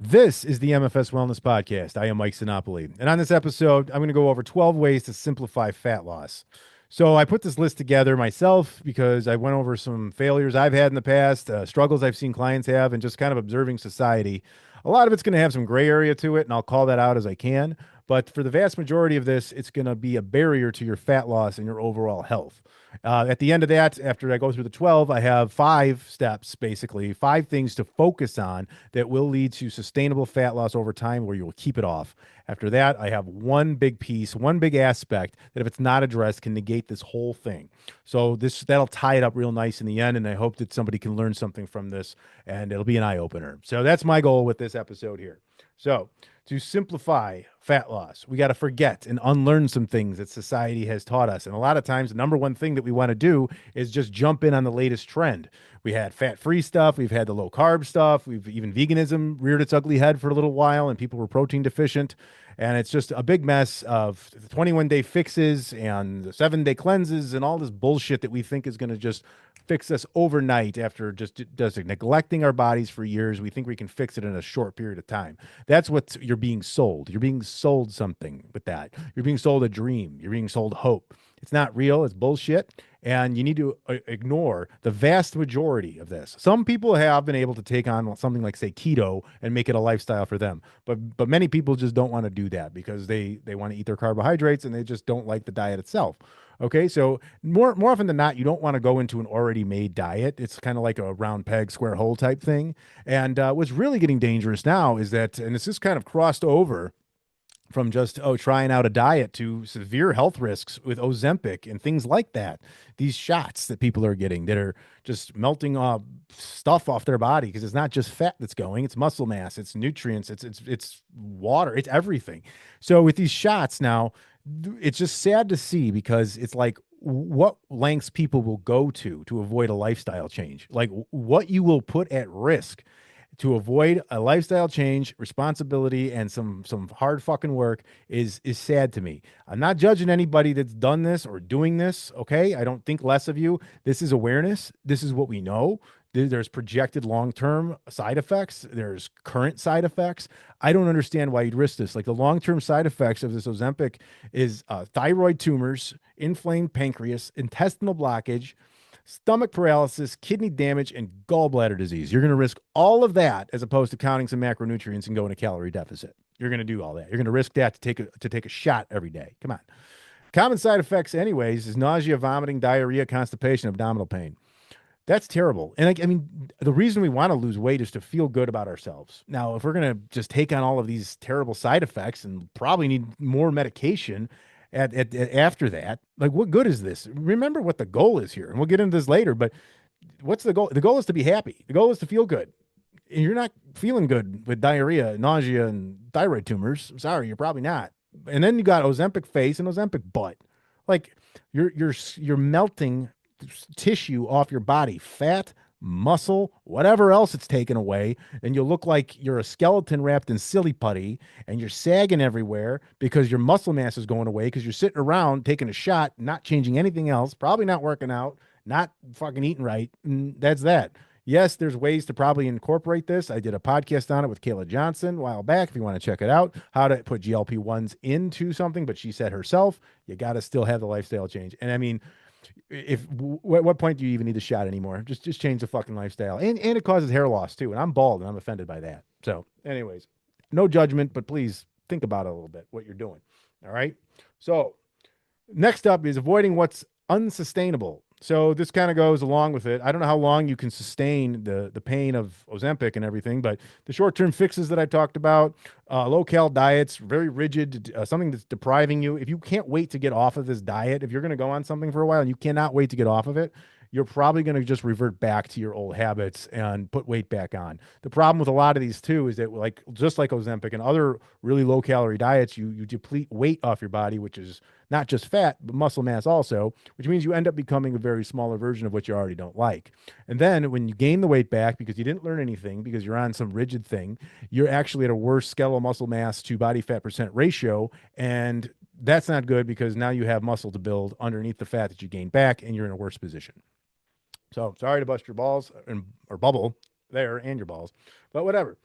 This is the MFS Wellness Podcast. I am Mike Sinopoli. And on this episode, I'm going to go over 12 ways to simplify fat loss. So I put this list together myself because I went over some failures I've had in the past, struggles I've seen clients have, and just kind of observing society. A lot of it's going to have some gray area to it, and I'll call that out as I can. But for the vast majority of this, it's going to be a barrier to your fat loss and your overall health. At the end of that, after I go through the 12, I have 5 steps, basically, 5 things to focus on that will lead to sustainable fat loss over time where you will keep it off. After that, I have one big piece, one big aspect that if it's not addressed can negate this whole thing. So that'll tie it up real nice in the end, and I hope that somebody can learn something from this and it'll be an eye opener. So that's my goal with this episode here. So, to simplify fat loss, we got to forget and unlearn some things that society has taught us. And a lot of times, the number one thing that we want to do is just jump in on the latest trend. We had fat-free stuff, we've had the low-carb stuff, we've even veganism reared its ugly head for a little while, and people were protein deficient. And it's just a big mess of 21-day fixes and the 7-day cleanses and all this bullshit that we think is going to just fix us overnight after just neglecting our bodies for years. We think we can fix it in a short period of time. That's what you're being sold. You're being sold something with that. You're being sold a dream. You're being sold hope. It's not real. It's bullshit. And you need to ignore the vast majority of this. Some people have been able to take on something like, say, keto and make it a lifestyle for them. But many people just don't want to do that because they want to eat their carbohydrates and they just don't like the diet itself. Okay, so more often than not, you don't want to go into an already made diet. It's kind of like a round peg, square hole type thing. And what's really getting dangerous now is that, and this is kind of crossed over from just trying out a diet to severe health risks with Ozempic and things like that. These shots that people are getting that are just melting stuff off their body because it's not just fat that's going, it's muscle mass, it's nutrients, it's water, it's everything. So with these shots now, it's just sad to see because it's like what lengths people will go to avoid a lifestyle change, like what you will put at risk to avoid a lifestyle change, responsibility, and some hard fucking work is sad to me. I'm not judging anybody that's done this or doing this. Okay, I don't think less of you. This is awareness. This is what we know. There's projected long-term side effects. There's current side effects. I don't understand why you'd risk this. Like the long-term side effects of this Ozempic is thyroid tumors, inflamed pancreas, intestinal blockage, stomach paralysis, kidney damage, and gallbladder disease. You're going to risk all of that as opposed to counting some macronutrients and go in a calorie deficit. You're going to do all that. You're going to risk that to take a shot every day. Come on. Common side effects, anyways, is nausea, vomiting, diarrhea, constipation, abdominal pain. That's terrible. And I mean, the reason we want to lose weight is to feel good about ourselves. Now, if we're going to just take on all of these terrible side effects and probably need more medication after that, like what good is this? Remember what the goal is here. And we'll get into this later, but what's the goal? The goal is to be happy. The goal is to feel good. And you're not feeling good with diarrhea, nausea, and thyroid tumors. Sorry, you're probably not. And then you got Ozempic face and Ozempic butt. Like you're melting tissue off your body, fat, muscle, whatever else it's taken away, and you'll look like you're a skeleton wrapped in silly putty and you're sagging everywhere because your muscle mass is going away because you're sitting around taking a shot, not changing anything else, probably not working out, not fucking eating right. And that's that. Yes, there's ways to probably incorporate this. I did a podcast on it with Kayla Johnson a while back. If you want to check it out, how to put GLP-1s into something, but she said herself, you got to still have the lifestyle change. And I mean, if what point do you even need a shot anymore? Just change the fucking lifestyle, and it causes hair loss too. And I'm bald, and I'm offended by that. So, anyways, no judgment, but please think about it a little bit what you're doing. All right. So, next up is avoiding what's unsustainable. So this kind of goes along with it. I don't know how long you can sustain the pain of Ozempic and everything, but the short-term fixes that I talked about, low-cal diets, very rigid, something that's depriving you. If you can't wait to get off of this diet, if you're going to go on something for a while and you cannot wait to get off of it, you're probably going to just revert back to your old habits and put weight back on. The problem with a lot of these too is that like just like Ozempic and other really low calorie diets, you deplete weight off your body, which is not just fat, but muscle mass also, which means you end up becoming a very smaller version of what you already don't like. And then when you gain the weight back because you didn't learn anything, because you're on some rigid thing, you're actually at a worse skeletal muscle mass to body fat percent ratio. And that's not good because now you have muscle to build underneath the fat that you gained back and you're in a worse position. So sorry to bust your balls or bubble there and your balls, but whatever.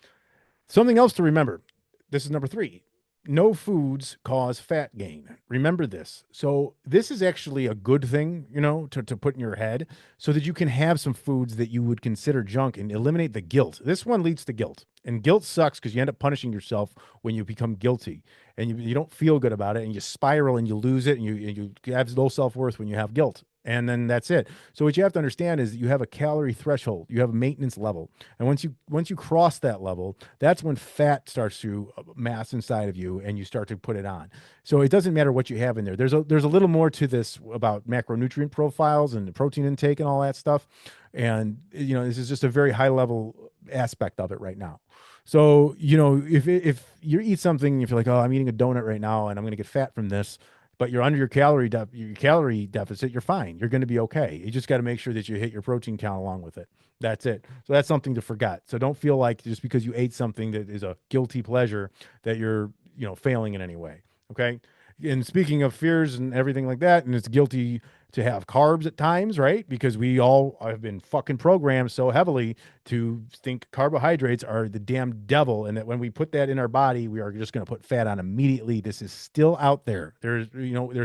Something else to remember. This is number three. No foods cause fat gain. Remember this. So this is actually a good thing, to put in your head so that you can have some foods that you would consider junk and eliminate the guilt. This one leads to guilt. And guilt sucks because you end up punishing yourself when you become guilty and you don't feel good about it and you spiral and you lose it and you have low self-worth when you have guilt. And then that's it. So what you have to understand is that you have a calorie threshold, you have a maintenance level. And once you cross that level, that's when fat starts to mass inside of you and you start to put it on. So it doesn't matter what you have in there. There's a little more to this about macronutrient profiles and the protein intake and all that stuff. And this is just a very high level aspect of it right now. So, if you eat something, if you're like, oh, I'm eating a donut right now and I'm going to get fat from this, but you're under your calorie deficit, you're fine. You're going to be okay. You just got to make sure that you hit your protein count along with it. That's it. So that's something to forget. So don't feel like just because you ate something that is a guilty pleasure that you're, failing in any way. Okay. And speaking of fears and everything like that, and it's guilty to have carbs at times, right? Because we all have been fucking programmed so heavily to think carbohydrates are the damn devil, and that when we put that in our body, we are just going to put fat on immediately. This is still out there. There's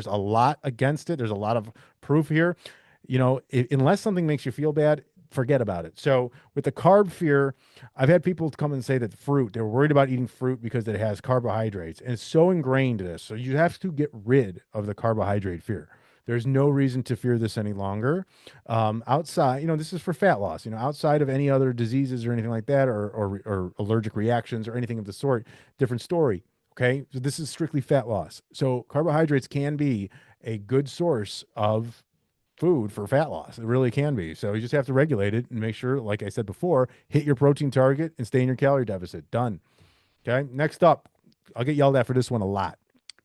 a lot against it. There's a lot of proof here. Unless something makes you feel bad, forget about it. So with the carb fear, I've had people come and say that they're worried about eating fruit because it has carbohydrates, and it's so ingrained in this. So you have to get rid of the carbohydrate fear. There's no reason to fear this any longer. Outside, this is for fat loss. Outside of any other diseases or anything like that, or allergic reactions or anything of the sort, different story. Okay, so this is strictly fat loss. So carbohydrates can be a good source of food for fat loss. It really can be. So you just have to regulate it and make sure, like I said before, hit your protein target and stay in your calorie deficit. Done. Okay. Next up, I'll get yelled at for this one a lot.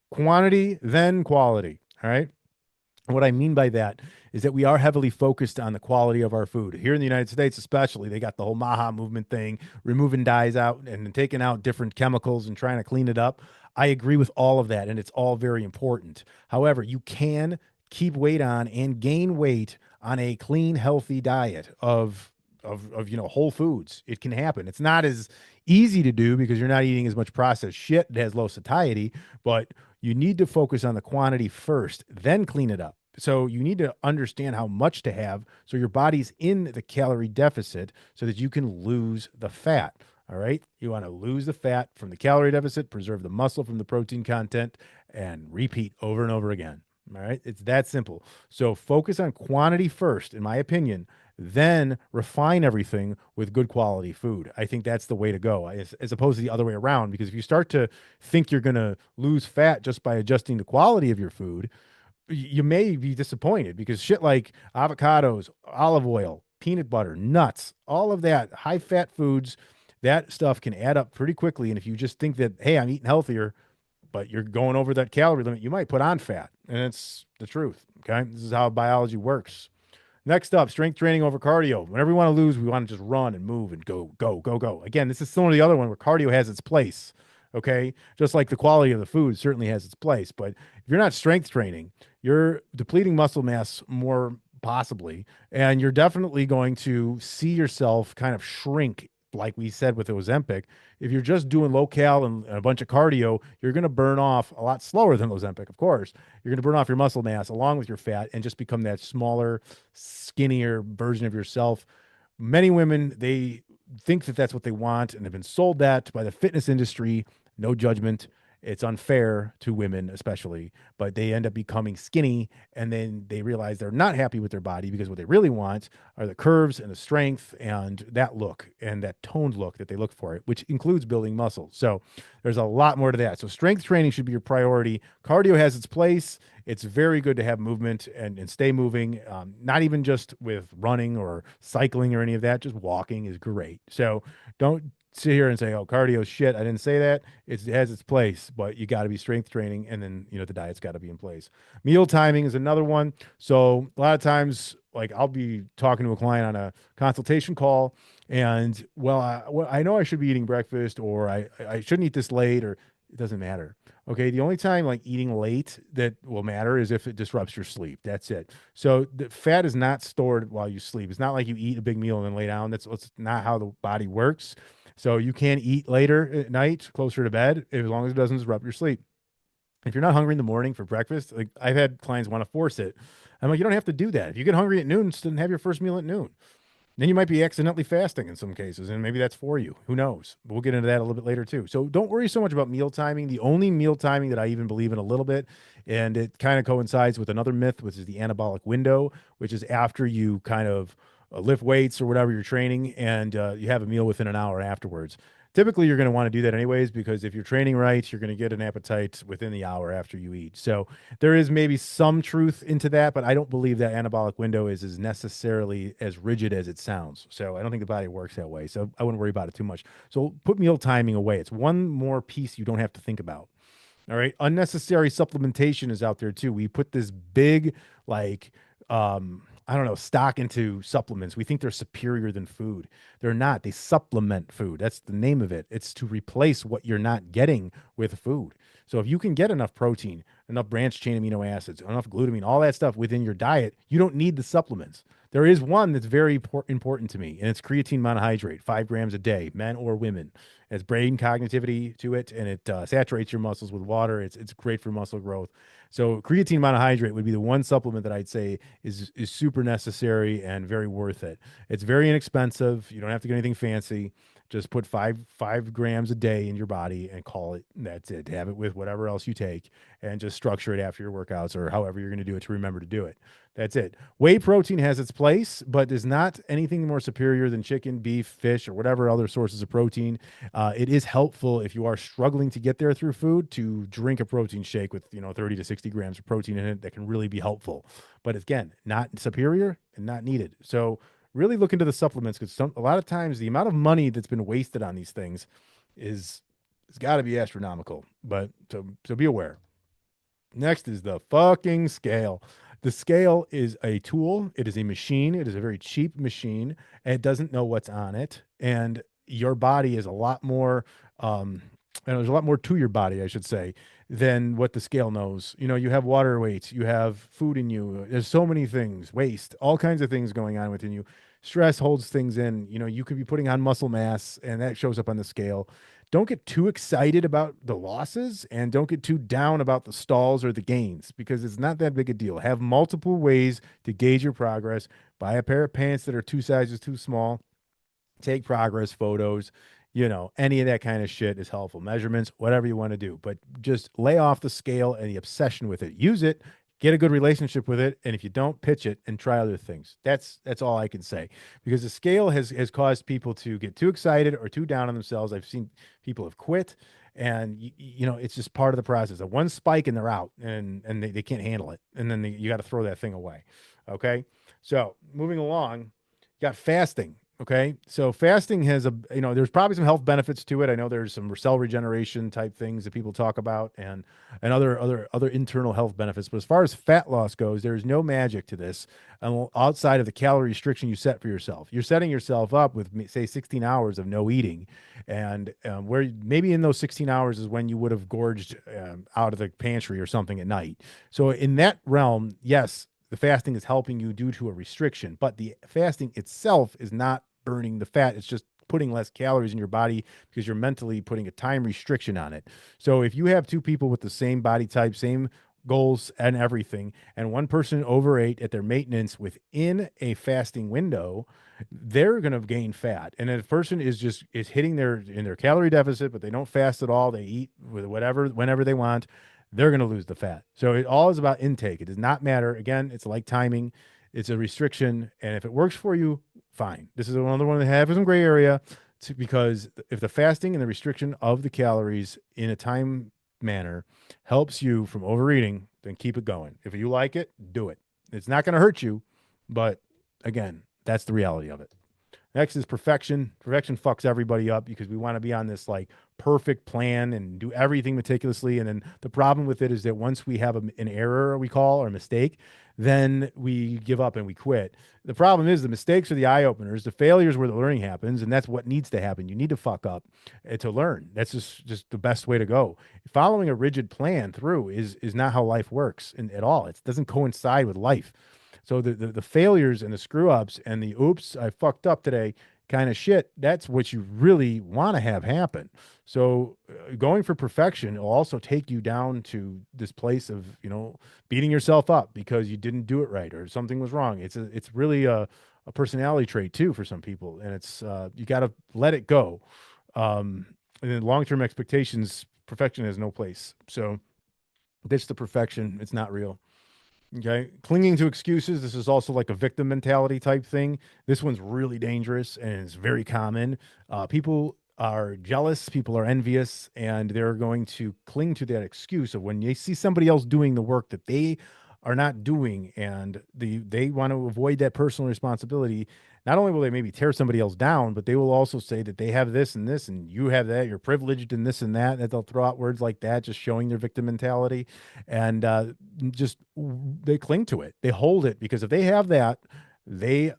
Quantity, then quality. All right. What I mean by that is that we are heavily focused on the quality of our food. Here in the United States, especially, they got the whole Maha movement thing, removing dyes out and taking out different chemicals and trying to clean it up. I agree with all of that, and it's all very important. However, you can keep weight on and gain weight on a clean, healthy diet of whole foods. It can happen. It's not as easy to do because you're not eating as much processed shit. It has low satiety, but you need to focus on the quantity first, then clean it up. So you need to understand how much to have so your body's in the calorie deficit so that you can lose the fat. All right. You want to lose the fat from the calorie deficit, preserve the muscle from the protein content, and repeat over and over again. All right. It's that simple. So focus on quantity first, in my opinion, then refine everything with good quality food. I think that's the way to go, as opposed to the other way around. Because if you start to think you're going to lose fat just by adjusting the quality of your food, you may be disappointed because shit like avocados, olive oil, peanut butter, nuts, all of that high fat foods, that stuff can add up pretty quickly. And if you just think that, hey, I'm eating healthier, but you're going over that calorie limit, you might put on fat. And it's the truth. Okay. This is how biology works. Next up, strength training over cardio. Whenever we want to lose, we want to just run and move and go, go, go, go. Again, this is similar to the other one where cardio has its place. Okay. Just like the quality of the food certainly has its place. But if you're not strength training, you're depleting muscle mass more possibly. And you're definitely going to see yourself kind of shrink, like we said with Ozempic. If you're just doing low cal and a bunch of cardio, you're going to burn off a lot slower than Ozempic, of course. You're going to burn off your muscle mass along with your fat and just become that smaller, skinnier version of yourself. Many women, they think that that's what they want and have been sold that by the fitness industry. No judgment. It's unfair to women, especially, but they end up becoming skinny and then they realize they're not happy with their body because what they really want are the curves and the strength and that look and that toned look that they look for, it, which includes building muscle. So there's a lot more to that. So strength training should be your priority. Cardio has its place. It's very good to have movement and stay moving, not even just with running or cycling or any of that. Just walking is great. So don't sit here and say, oh, cardio is shit. I didn't say that. It has its place, but you got to be strength training. And then, the diet's got to be in place. Meal timing is another one. So a lot of times, like I'll be talking to a client on a consultation call and, I know I should be eating breakfast or I shouldn't eat this late or it doesn't matter. Okay. The only time like eating late that will matter is if it disrupts your sleep. That's it. So the fat is not stored while you sleep. It's not like you eat a big meal and then lay down. That's not how the body works. So you can eat later at night, closer to bed, as long as it doesn't disrupt your sleep. If you're not hungry in the morning for breakfast, like I've had clients want to force it. I'm like, you don't have to do that. If you get hungry at noon, just then have your first meal at noon. Then you might be accidentally fasting in some cases, and maybe that's for you. Who knows? We'll get into that a little bit later too. So don't worry so much about meal timing. The only meal timing that I even believe in a little bit, and it kind of coincides with another myth, which is the anabolic window, which is after you kind of lift weights or whatever you're training, and you have a meal within an hour afterwards. Typically, you're going to want to do that anyways, because if you're training right, you're going to get an appetite within the hour after you eat. So there is maybe some truth into that, but I don't believe that anabolic window is as necessarily as rigid as it sounds. So I don't think the body works that way. So I wouldn't worry about it too much. So put meal timing away. It's one more piece you don't have to think about. All right. Unnecessary supplementation is out there too. We put this big, like, I don't know, stock into supplements. We think they're superior than food. They're not. They supplement food. That's the name of it. It's to replace what you're not getting with food. So if you can get enough protein, enough branched chain amino acids, enough glutamine, all that stuff within your diet, you don't need the supplements. There is one that's very important to me, and it's creatine monohydrate, 5 grams a day, men or women. It has brain cognitivity to it, and it saturates your muscles with water. It's great for muscle growth. So creatine monohydrate would be the one supplement that I'd say is super necessary and very worth it. It's very inexpensive. You don't have to get anything fancy. Just put five grams a day in your body and call it. That's it. Have it with whatever else you take, and just structure it after your workouts or however you're going to do it to remember to do it. That's it. Whey protein has its place, but is not anything more superior than chicken, beef, fish, or whatever other sources of protein. It is helpful if you are struggling to get there through food to drink a protein shake with 30 to 60 grams of protein in it. That can really be helpful. But again, not superior and not needed. So really look into the supplements, because a lot of times the amount of money that's been wasted on these things is it's got to be astronomical. But so be aware. Next is the fucking scale. The scale is a tool. It is a machine. It is a very cheap machine, and it doesn't know what's on it. And your body is a lot more, and there's a lot more to your body, I should say, than what the scale knows. You have water weight, you have food in you. There's so many things, waste, all kinds of things going on within you. Stress holds things in. You could be putting on muscle mass, and that shows up on the scale. Don't get too excited about the losses, and don't get too down about the stalls or the gains, because it's not that big a deal. Have multiple ways to gauge your progress. Buy a pair of pants that are 2 sizes too small. Take progress photos. Any of that kind of shit is helpful. Measurements, whatever you want to do, but just lay off the scale and the obsession with it. Use it, get a good relationship with it, and if you don't, pitch it and try other things. That's all I can say, because the scale has caused people to get too excited or too down on themselves. I've seen people have quit, and it's just part of the process. A one spike and they're out, and they can't handle it, and then you got to throw that thing away. Okay, so moving along, you got fasting. Okay. So fasting has there's probably some health benefits to it. I know there's some cell regeneration type things that people talk about, and other internal health benefits. But as far as fat loss goes, there's no magic to this outside of the calorie restriction you set for yourself. You're setting yourself up with, say, 16 hours of no eating. And where maybe in those 16 hours is when you would have gorged out of the pantry or something at night. So in that realm, yes, the fasting is helping you due to a restriction, but the fasting itself is not burning the fat. It's just putting less calories in your body because you're mentally putting a time restriction on it. So if you have two people with the same body type, same goals and everything, and one person overate at their maintenance within a fasting window, they're going to gain fat. And if a person is hitting their calorie deficit, but they don't fast at all, they eat with whatever, whenever they want, they're going to lose the fat. So it all is about intake. It does not matter. Again, it's like timing. It's a restriction. And if it works for you, fine. This is another one that has some gray area because if the fasting and the restriction of the calories in a time manner helps you from overeating, then keep it going. If you like it, do it. It's not going to hurt you, but again, that's the reality of it. Next is perfection. Perfection fucks everybody up because we want to be on this like perfect plan and do everything meticulously. And then the problem with it is that once we have an error, we call, or a mistake, then we give up and we quit. The problem is the mistakes are the eye openers. The failures where the learning happens, and that's what needs to happen. You need to fuck up to learn. That's just the best way to go. Following a rigid plan through is not how life works at all. It doesn't coincide with life. So the failures and the screw ups and the oops, I fucked up today kind of shit, that's what you really want to have happen. So going for perfection will also take you down to this place of, beating yourself up because you didn't do it right or something was wrong. It's really a personality trait too for some people, and it's you got to let it go. And then long-term expectations, perfection has no place. So ditch the perfection. It's not real. Okay. Clinging to excuses. This is also like a victim mentality type thing. This one's really dangerous and it's very common. People are jealous, people are envious, and they're going to cling to that excuse of when they see somebody else doing the work that they are not doing and they want to avoid that personal responsibility. Not only will they maybe tear somebody else down, but they will also say that they have this and you have that, you're privileged in this and that they'll throw out words like that, just showing their victim mentality. And just they cling to it. They hold it because if they have that, they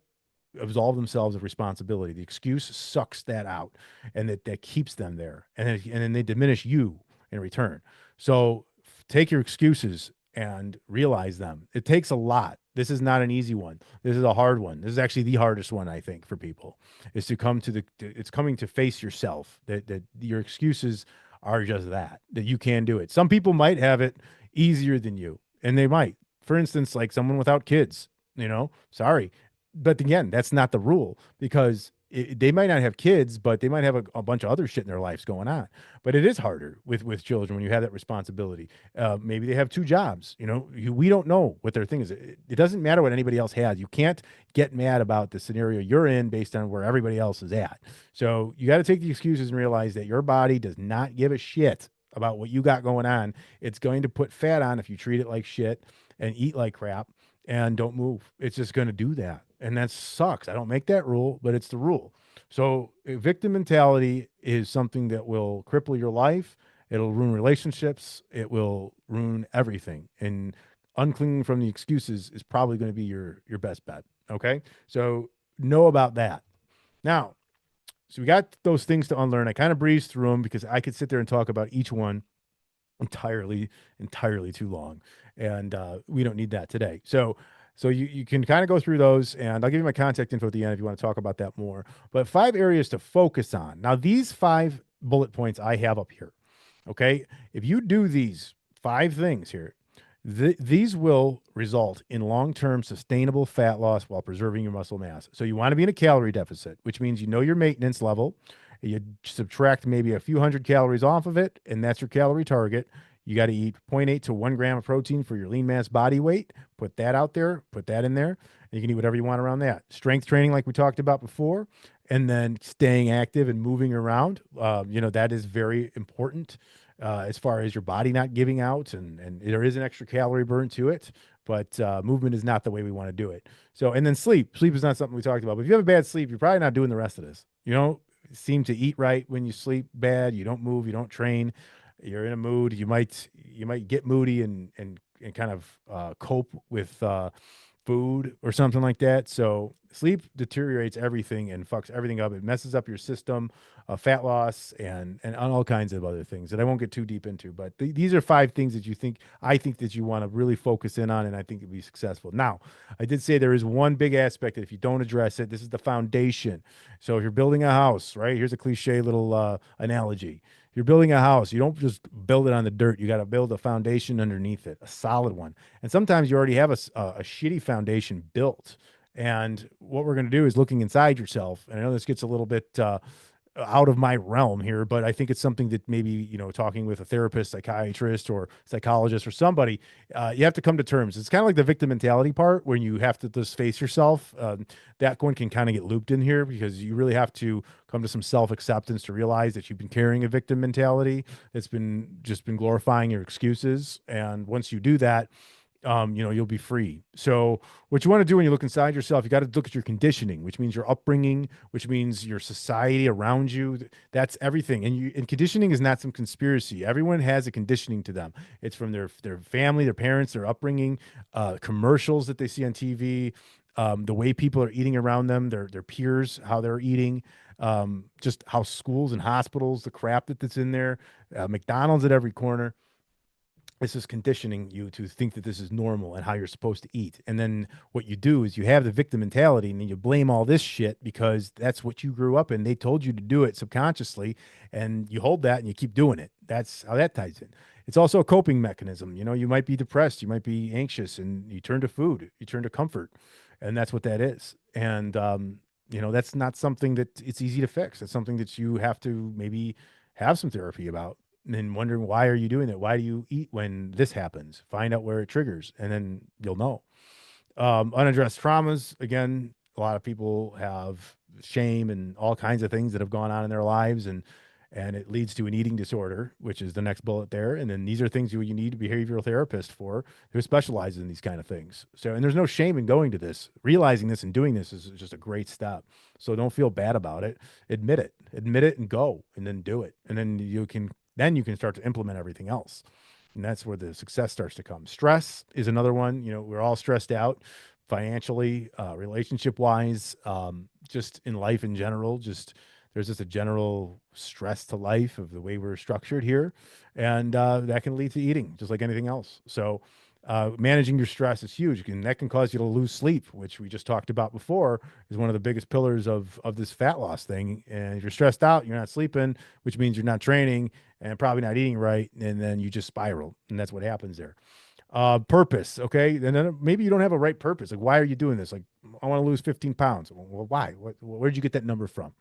absolve themselves of responsibility. The excuse sucks that out, and that keeps them there, and then they diminish you in return. So take your excuses and realize them. It takes a lot. This is not an easy one. This is a hard one. This is actually the hardest one, I think, for people, is to come to it's coming to face yourself, that your excuses are just that you can do it. Some people might have it easier than you, and they might. For instance, like someone without kids, sorry. But again, that's not the rule because they might not have kids, but they might have a bunch of other shit in their lives going on. But it is harder with children when you have that responsibility. Maybe they have two jobs. We don't know what their thing is. It doesn't matter what anybody else has. You can't get mad about the scenario you're in based on where everybody else is at. So you got to take the excuses and realize that your body does not give a shit about what you got going on. It's going to put fat on if you treat it like shit and eat like crap and don't move. It's just going to do that. And that sucks. I don't make that rule, but it's the rule. So victim mentality is something that will cripple your life. It'll ruin relationships. It will ruin everything. And unclinging from the excuses is probably going to be your best bet. Okay. So know about that. Now, so we got those things to unlearn. I kind of breezed through them because I could sit there and talk about each one entirely too long, and we don't need that today. So you can kind of go through those, and I'll give you my contact info at the end if you want to talk about that more. But 5 areas to focus on. Now, these 5 bullet points I have up here. Okay, if you do these 5 things here, these will result in long-term sustainable fat loss while preserving your muscle mass. So you want to be in a calorie deficit, which means you know your maintenance level. You subtract maybe a few hundred calories off of it, and that's your calorie target. You got to eat zero point 0.8 to 1 gram of protein for your lean mass body weight. Put that out there, put that in there, and you can eat whatever you want around that. Strength training, like we talked about before, and then staying active and moving around. That is very important as far as your body not giving out, and there is an extra calorie burn to it, but movement is not the way we want to do it. So, and then sleep. Sleep is not something we talked about. But if you have a bad sleep, you're probably not doing the rest of this. You don't seem to eat right when you sleep bad. You don't move. You don't train. You're in a mood. You might get moody and kind of cope with food or something like that. So sleep deteriorates everything and fucks everything up. It messes up your system, fat loss, and all kinds of other things that I won't get too deep into. But these are 5 things that I think that you want to really focus in on, and I think it'll be successful. Now, I did say there is one big aspect that if you don't address it, this is the foundation. So if you're building a house, right? Here's a cliche little analogy. You're building a house. You don't just build it on the dirt. You got to build a foundation underneath it, a solid one. And sometimes you already have a shitty foundation built. And what we're going to do is looking inside yourself. And I know this gets a little bit out of my realm here, but I think it's something that maybe, talking with a therapist, psychiatrist, or psychologist or somebody, you have to come to terms. It's kind of like the victim mentality part when you have to just face yourself. That one can kind of get looped in here because you really have to come to some self-acceptance to realize that you've been carrying a victim mentality that's been glorifying your excuses. And once you do that, you'll be free. So what you want to do when you look inside yourself, you got to look at your conditioning, which means your upbringing, which means your society around you. That's everything. And conditioning is not some conspiracy. Everyone has a conditioning to them. It's from their family, their parents, their upbringing, commercials that they see on TV, the way people are eating around them, their peers, how they're eating, just how schools and hospitals, the crap that's in there, McDonald's at every corner. this is conditioning you to think that this is normal and how you're supposed to eat. And then what you do is you have the victim mentality and then you blame all this shit because that's what you grew up in. They told you to do it subconsciously and you hold that and you keep doing it. That's how that ties in. It's also a coping mechanism. You know, you might be depressed, you might be anxious, and you turn to food, you turn to comfort. And that's what that is. And, you know, that's not something that it's easy to fix. It's something that you have to maybe have some therapy about and wondering why are you doing that? Why do you eat when this happens? Find out where it triggers, and then you'll know. Unaddressed traumas, again, a lot of people have shame and all kinds of things that have gone on in their lives, and it leads to an eating disorder, which is the next bullet there. And then these are things you need a behavioral therapist for who specializes in these kind of things. So, and there's no shame in going to this. Realizing this and doing this is just a great step. So don't feel bad about it. Admit it, and go, and then do it, and then you can start to implement everything else. And that's where the success starts to come. Stress is another one. You know, we're all stressed out financially, relationship wise, just in life in general. Just there's just a general stress to life of the way we're structured here. And that can lead to eating, just like anything else. So, managing your stress is huge, and that can cause you to lose sleep, which we just talked about before, is one of the biggest pillars of this fat loss thing. And if you're stressed out, you're not sleeping, which means you're not training and probably not eating right, and then you just spiral, and that's what happens there. Purpose, okay, and then maybe you don't have a right purpose. Like, why are you doing this? Like, I want to lose 15 pounds. Well, why? Where'd you get that number from?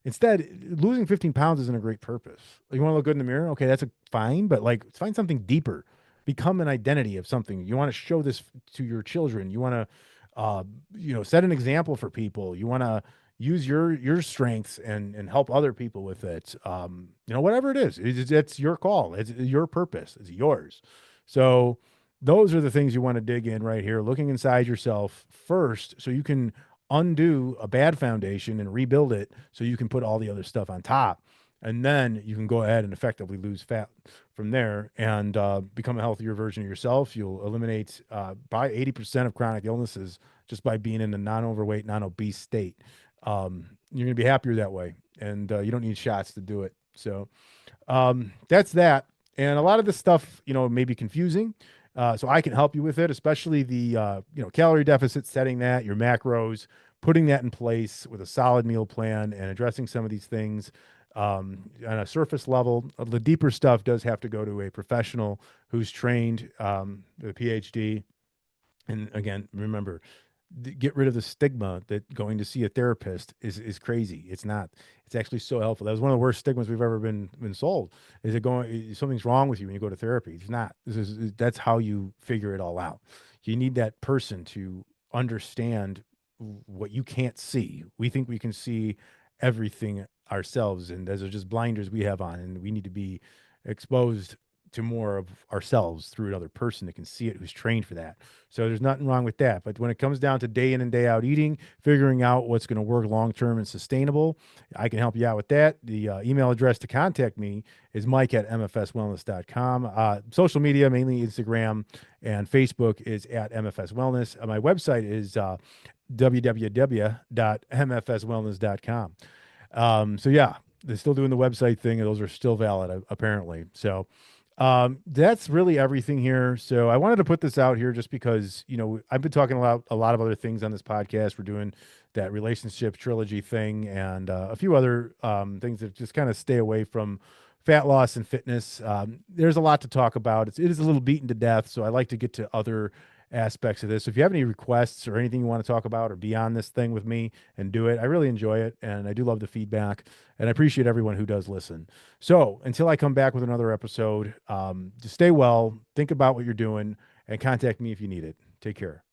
Instead, losing 15 pounds isn't a great purpose. You want to look good in the mirror? Okay, that's fine, but like find something deeper. Become an identity of something. You want to show this to your children. You want to, set an example for people. You want to use your strengths and help other people with it. Whatever it is, it's your call. It's your purpose. It's yours. So those are the things you want to dig in right here, looking inside yourself first, so you can undo a bad foundation and rebuild it so you can put all the other stuff on top. And then you can go ahead and effectively lose fat from there and become a healthier version of yourself. You'll eliminate probably 80% of chronic illnesses just by being in a non-overweight, non-obese state. You're going to be happier that way. And you don't need shots to do it. So that's that. And a lot of this stuff, may be confusing. So I can help you with it, especially the calorie deficit, setting that, your macros, putting that in place with a solid meal plan and addressing some of these things on a surface level. The deeper stuff does have to go to a professional who's trained, the PhD. And again, remember, get rid of the stigma that going to see a therapist is crazy. It's not. It's actually so helpful. That was one of the worst stigmas we've ever been sold. Is it something's wrong with you when you go to therapy? It's not. That's how you figure it all out. You need that person to understand what you can't see. We think we can see everything ourselves, and those are just blinders we have on, and we need to be exposed to more of ourselves through another person that can see it, who's trained for that. So there's nothing wrong with that. But when it comes down to day in and day out eating, figuring out what's going to work long term and sustainable, I can help you out with that. The email address to contact me is mike@mfswellness.com. Social media, mainly Instagram and Facebook, is at MFS Wellness. My website is www.mfswellness.com. So yeah, they're still doing the website thing, and those are still valid apparently. So that's really everything here. So I wanted to put this out here just because, I've been talking about a lot of other things on this podcast. We're doing that relationship trilogy thing and a few other things that just kind of stay away from fat loss and fitness. There's a lot to talk about. It is a little beaten to death. So I like to get to other aspects of this. So if you have any requests or anything you want to talk about or be on this thing with me and do it, I really enjoy it. And I do love the feedback and I appreciate everyone who does listen. So until I come back with another episode, just stay well, think about what you're doing, and contact me if you need it. Take care.